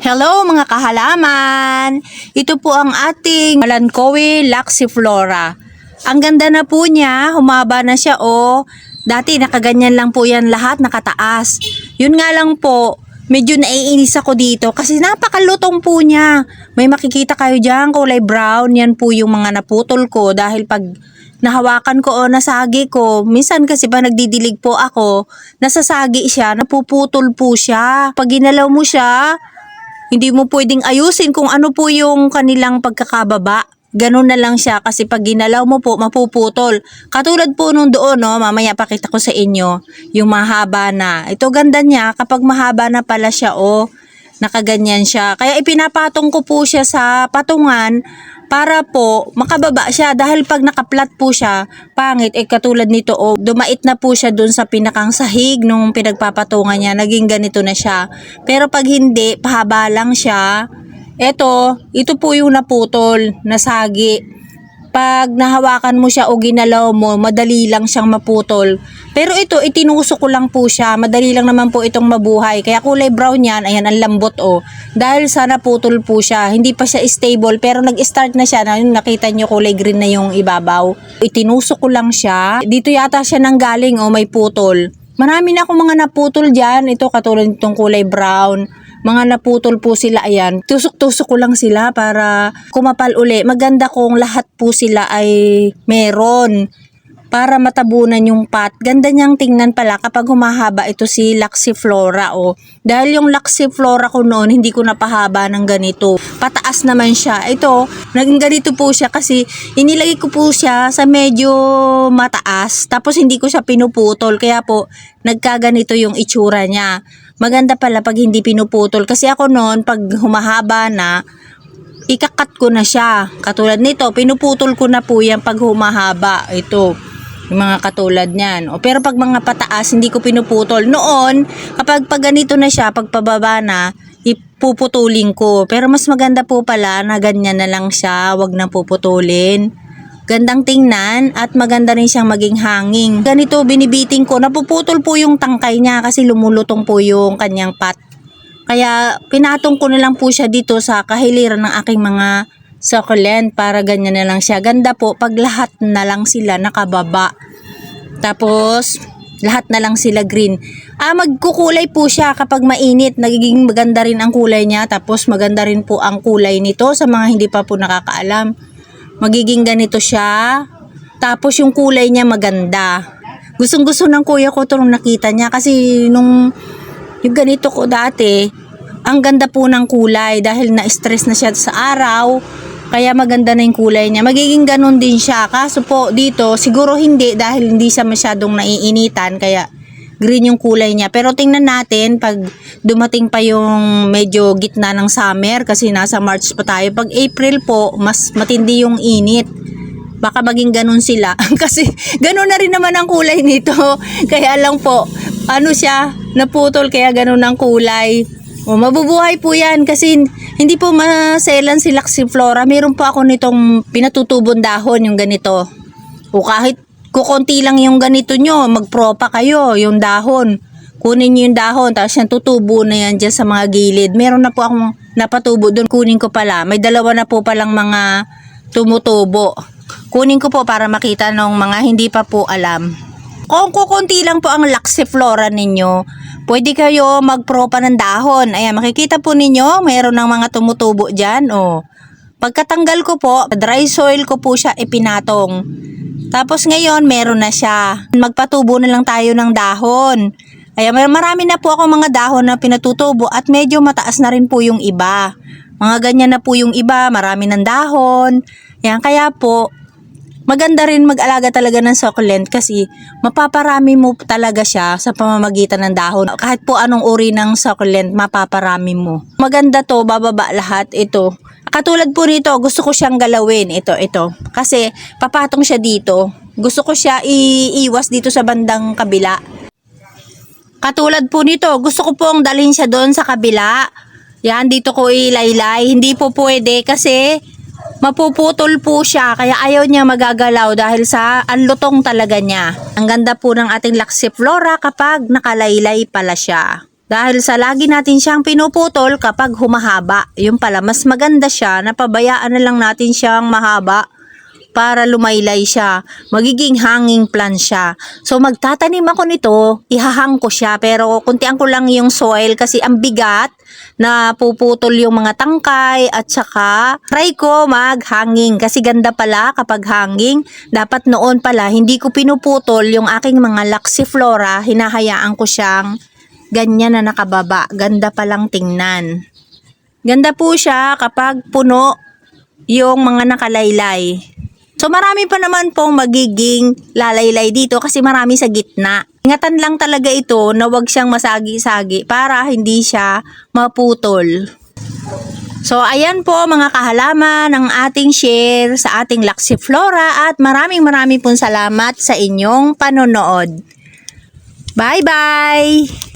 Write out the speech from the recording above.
Hello mga kahalaman! Ito po ang ating Melancholy Laxiflora. Ang ganda na po niya, humaba na siya Dati nakaganyan lang po yan lahat, nakataas. Yun nga lang po, medyo naiinis ako dito kasi napakalutong po niya. May makikita kayo dyan, kulay brown, yan po yung mga naputol ko dahil pag nahawakan ko nasagi ko. Minsan kasi pa nagdidilig po ako, nasasagi siya, napuputol po siya. Pag ginalaw mo siya, hindi mo pwedeng ayusin kung ano po yung kanilang pagkakababa. Ganun na lang siya kasi pag ginalaw mo po, mapuputol. Katulad po nung doon, mamaya pakita ko sa inyo, yung mahaba na. Ito ganda niya, kapag mahaba na pala siya, nakaganyan siya. Kaya ipinapatong ko po siya sa patungan para po makababa siya dahil pag nakaplat po siya, pangit katulad nito dumait na po siya dun sa pinakang sahig nung pinagpapatungan niya, naging ganito na siya. Pero pag hindi, pahaba lang siya. Ito po yung naputol, nasagi. Pag nahawakan mo siya o ginalaw mo, madali lang siyang maputol. Pero ito, itinusok ko lang po siya. Madali lang naman po itong mabuhay. Kaya kulay brown yan, ayan, ang lambot Dahil sa naputol po siya. Hindi pa siya stable, pero nag-start na siya. Nakita nyo kulay green na yung ibabaw. Itinusok ko lang siya. Dito yata siya nanggaling, may putol. Marami na akong mga naputol dyan. Ito, katulad nitong kulay brown. Mga naputol po sila, ayan. Tusok-tusok ko lang sila para kumapal uli. Maganda kung lahat po sila ay meron para matabunan yung pot. Ganda niyang tingnan pala kapag humahaba ito si Laxiflora Dahil yung Laxiflora ko noon, hindi ko napahaba ng ganito. Pataas naman siya. Ito, naging ganito po siya kasi inilagay ko po siya sa medyo mataas. Tapos hindi ko siya pinuputol. Kaya po, nagkaganito yung itsura niya. Maganda pala pag hindi pinuputol. Kasi ako noon, pag humahaba na, ikakat ko na siya. Katulad nito, pinuputol ko na po yan pag humahaba. Ito, yung mga katulad niyan. Pero pag mga pataas, hindi ko pinuputol. Noon, kapag ganito na siya, pag pababa na, ipuputulin ko. Pero mas maganda po pala na ganyan na lang siya. Wag nang puputulin. Gandang tingnan at maganda rin siyang maging hanging. Ganito binibiting ko, napuputol po yung tangkay niya kasi lumulutong po yung kanyang pot. Kaya pinatong ko na lang po siya dito sa kahiliran ng aking mga succulent para ganyan na lang siya. Ganda po pag lahat na lang sila nakababa. Tapos lahat na lang sila green. Magkukulay po siya kapag mainit. Nagiging maganda rin ang kulay niya. Tapos maganda rin po ang kulay nito sa mga hindi pa po nakakaalam. Magiging ganito siya. Tapos yung kulay niya maganda. Gustong-gusto ng kuya ko ito nung nakita niya. Kasi yung ganito ko dati, ang ganda po ng kulay. Dahil na-stress na siya sa araw. Kaya maganda na yung kulay niya. Magiging ganun din siya. Kaso po dito, siguro hindi. Dahil hindi siya masyadong naiinitan. Kaya green yung kulay niya. Pero tingnan natin pag dumating pa yung medyo gitna ng summer kasi nasa March pa tayo. Pag April po, mas matindi yung init. Baka maging ganun sila. Kasi ganun na rin naman ang kulay nito. Kaya lang po, siya, naputol kaya ganun ang kulay. Mabubuhay po yan kasi hindi po maselan si Laxiflora. Meron po ako nitong pinatutubon dahon yung ganito. Kahit kukunti lang yung ganito nyo, magpropa kayo, yung dahon. Kunin nyo yung dahon, tapos yan tutubo na yan dyan sa mga gilid. Meron na po akong napatubo doon, kunin ko pala. May dalawa na po palang mga tumutubo. Kunin ko po para makita ng mga hindi pa po alam. Kung kukunti lang po ang Laxiflora ninyo, pwede kayo magpropa ng dahon. Ayan, makikita po ninyo, mayroon ng mga tumutubo dyan. Pagkatanggal ko po, dry soil ko po siya ipinatong. Tapos ngayon, meron na siya. Magpatubo na lang tayo ng dahon. Ayan, marami na po ako mga dahon na pinatutubo at medyo mataas na rin po yung iba. Mga ganyan na po yung iba, marami ng dahon. Ayan, kaya po, maganda rin mag-alaga talaga ng succulent kasi mapaparami mo talaga siya sa pamamagitan ng dahon. Kahit po anong uri ng succulent, mapaparami mo. Maganda to, bababa lahat ito. Katulad po nito, gusto ko siyang galawin. Ito. Kasi papatong siya dito. Gusto ko siya iiwas dito sa bandang kabila. Katulad po nito, gusto ko pong dalhin siya doon sa kabila. Yan, dito ko ilaylay. Hindi po pwede kasi mapuputol po siya. Kaya ayaw niya magagalaw dahil sa anlutong talaga niya. Ang ganda po ng ating Laxiflora kapag nakalaylay pala siya. Dahil sa lagi natin siyang pinuputol kapag humahaba. Yung pala, mas maganda siya na pabayaan na lang natin siyang mahaba para lumaylay siya. Magiging hanging plant siya. So magtatanim ako nito, ihahang ko siya pero kuntian ko lang yung soil kasi ang bigat na puputol yung mga tangkay at saka try ko maghanging kasi ganda pala kapag hanging. Dapat noon pala hindi ko pinuputol yung aking mga Laxiflora, hinahayaan ko siyang ganyan na nakababa. Ganda palang tingnan. Ganda po siya kapag puno yung mga nakalaylay. So marami pa naman pong magiging lalaylay dito kasi marami sa gitna. Ingatan lang talaga ito na wag siyang masagi-sagi para hindi siya maputol. So ayan po mga kahalaman ang ating share sa ating Laxiflora at maraming pong salamat sa inyong panonood. Bye-bye!